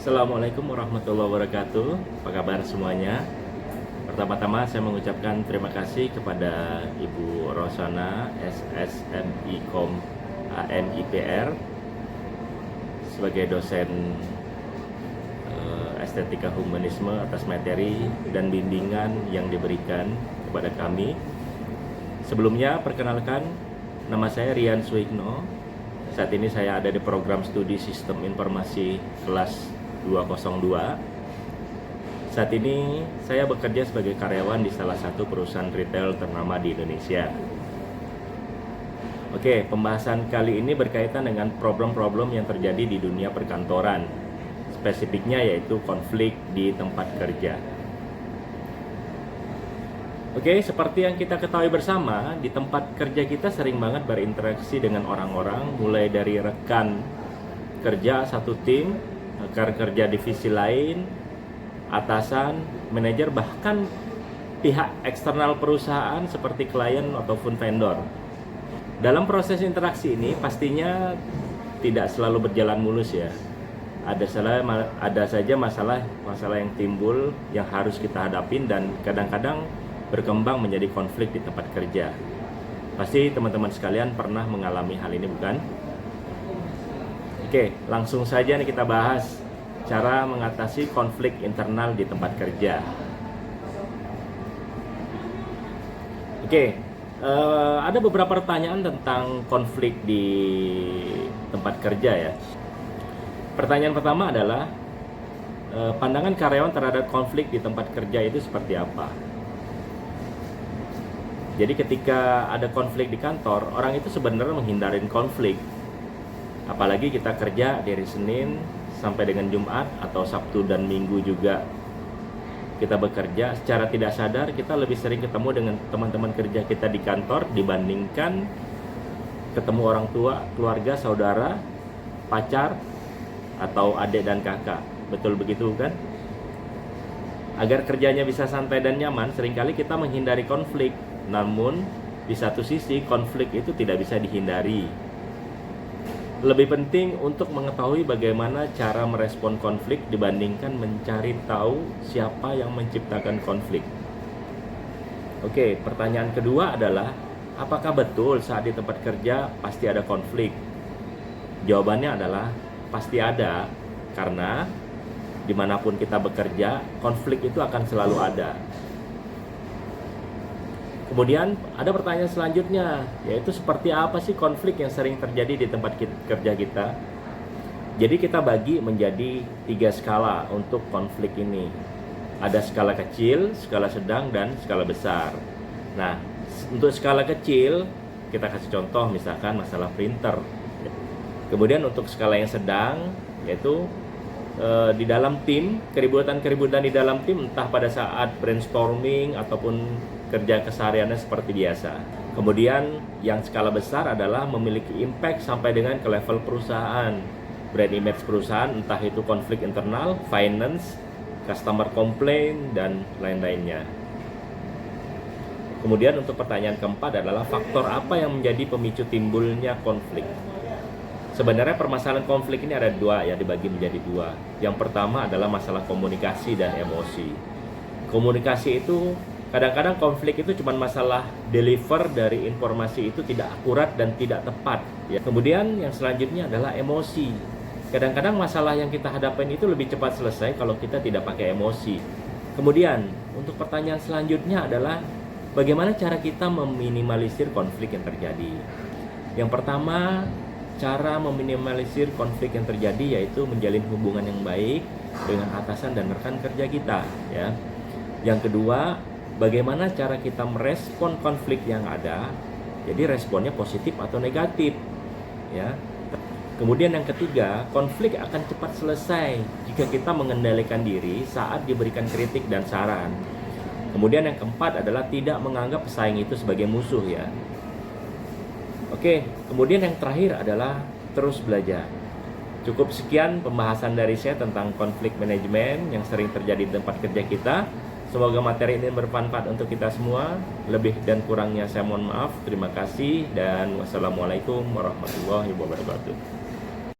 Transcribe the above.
Assalamualaikum warahmatullahi wabarakatuh. Apa kabar semuanya? Pertama-tama saya mengucapkan terima kasih kepada Ibu Rosana SSMIKOM AMIPR sebagai dosen estetika humanisme atas materi dan bimbingan yang diberikan kepada kami. Sebelumnya perkenalkan, nama saya Rian Suikno. Saat ini saya ada di program studi Sistem Informasi kelas 202. Saat ini saya bekerja sebagai karyawan di salah satu perusahaan retail ternama di Indonesia. Oke, pembahasan kali ini berkaitan dengan problem-problem yang terjadi di dunia perkantoran. Spesifiknya yaitu konflik di tempat kerja. Oke, seperti yang kita ketahui bersama, di tempat kerja kita sering banget berinteraksi dengan orang-orang, mulai dari rekan kerja satu tim, rekan kerja divisi lain, atasan, manajer, bahkan pihak eksternal perusahaan seperti klien ataupun vendor. Dalam proses interaksi ini pastinya tidak selalu berjalan mulus ya. Ada saja masalah yang timbul yang harus kita hadapin dan kadang-kadang berkembang menjadi konflik di tempat kerja. Pasti teman-teman sekalian pernah mengalami hal ini, bukan? Oke, langsung saja nih kita bahas cara mengatasi konflik internal di tempat kerja. Oke, ada beberapa pertanyaan tentang konflik di tempat kerja ya. Pertanyaan pertama adalah, pandangan karyawan terhadap konflik di tempat kerja itu seperti apa? Jadi ketika ada konflik di kantor, orang itu sebenarnya menghindarin konflik. Apalagi kita kerja dari Senin sampai dengan Jumat atau Sabtu dan Minggu juga kita bekerja. Secara tidak sadar kita lebih sering ketemu dengan teman-teman kerja kita di kantor dibandingkan ketemu orang tua, keluarga, saudara, pacar, atau adik dan kakak. Betul begitu kan? Agar kerjanya bisa santai dan nyaman, seringkali kita menghindari konflik. Namun di satu sisi konflik itu tidak bisa dihindari. Lebih penting untuk mengetahui bagaimana cara merespon konflik dibandingkan mencari tahu siapa yang menciptakan konflik. Oke, pertanyaan kedua adalah, apakah betul saat di tempat kerja pasti ada konflik? Jawabannya adalah pasti ada, karena dimanapun kita bekerja, konflik itu akan selalu ada. Kemudian ada pertanyaan selanjutnya, yaitu seperti apa sih konflik yang sering terjadi di tempat kerja kita? Jadi kita bagi menjadi 3 skala untuk konflik ini. Ada skala kecil, skala sedang, dan skala besar. Nah, untuk skala kecil, kita kasih contoh misalkan masalah printer. Kemudian untuk skala yang sedang, yaitu di dalam tim, keributan-keributan di dalam tim, entah pada saat brainstorming ataupun kerja kesehariannya seperti biasa. Kemudian yang skala besar adalah memiliki impact sampai dengan ke level perusahaan, brand image perusahaan, entah itu konflik internal, finance, customer complaint, dan lain-lainnya. Kemudian untuk pertanyaan keempat adalah faktor apa yang menjadi pemicu timbulnya konflik. Sebenarnya permasalahan konflik ini ada dua ya, dibagi menjadi dua. Yang pertama adalah masalah komunikasi dan emosi. Komunikasi itu kadang-kadang konflik itu cuma masalah deliver dari informasi itu tidak akurat dan tidak tepat ya. Kemudian yang selanjutnya adalah emosi. Kadang-kadang masalah yang kita hadapin itu lebih cepat selesai kalau kita tidak pakai emosi. Kemudian untuk pertanyaan selanjutnya adalah bagaimana cara kita meminimalisir konflik yang terjadi. Yang pertama, cara meminimalisir konflik yang terjadi yaitu menjalin hubungan yang baik dengan atasan dan rekan kerja kita ya. Yang kedua, bagaimana cara kita merespon konflik yang ada. Jadi responnya positif atau negatif ya. Kemudian yang ketiga, konflik akan cepat selesai jika kita mengendalikan diri saat diberikan kritik dan saran. Kemudian yang keempat adalah tidak menganggap pesaing itu sebagai musuh ya. Oke, kemudian yang terakhir adalah terus belajar. Cukup sekian pembahasan dari saya tentang konflik manajemen yang sering terjadi di tempat kerja kita. Semoga materi ini bermanfaat untuk kita semua. Lebih dan kurangnya saya mohon maaf. Terima kasih dan wassalamualaikum warahmatullahi wabarakatuh.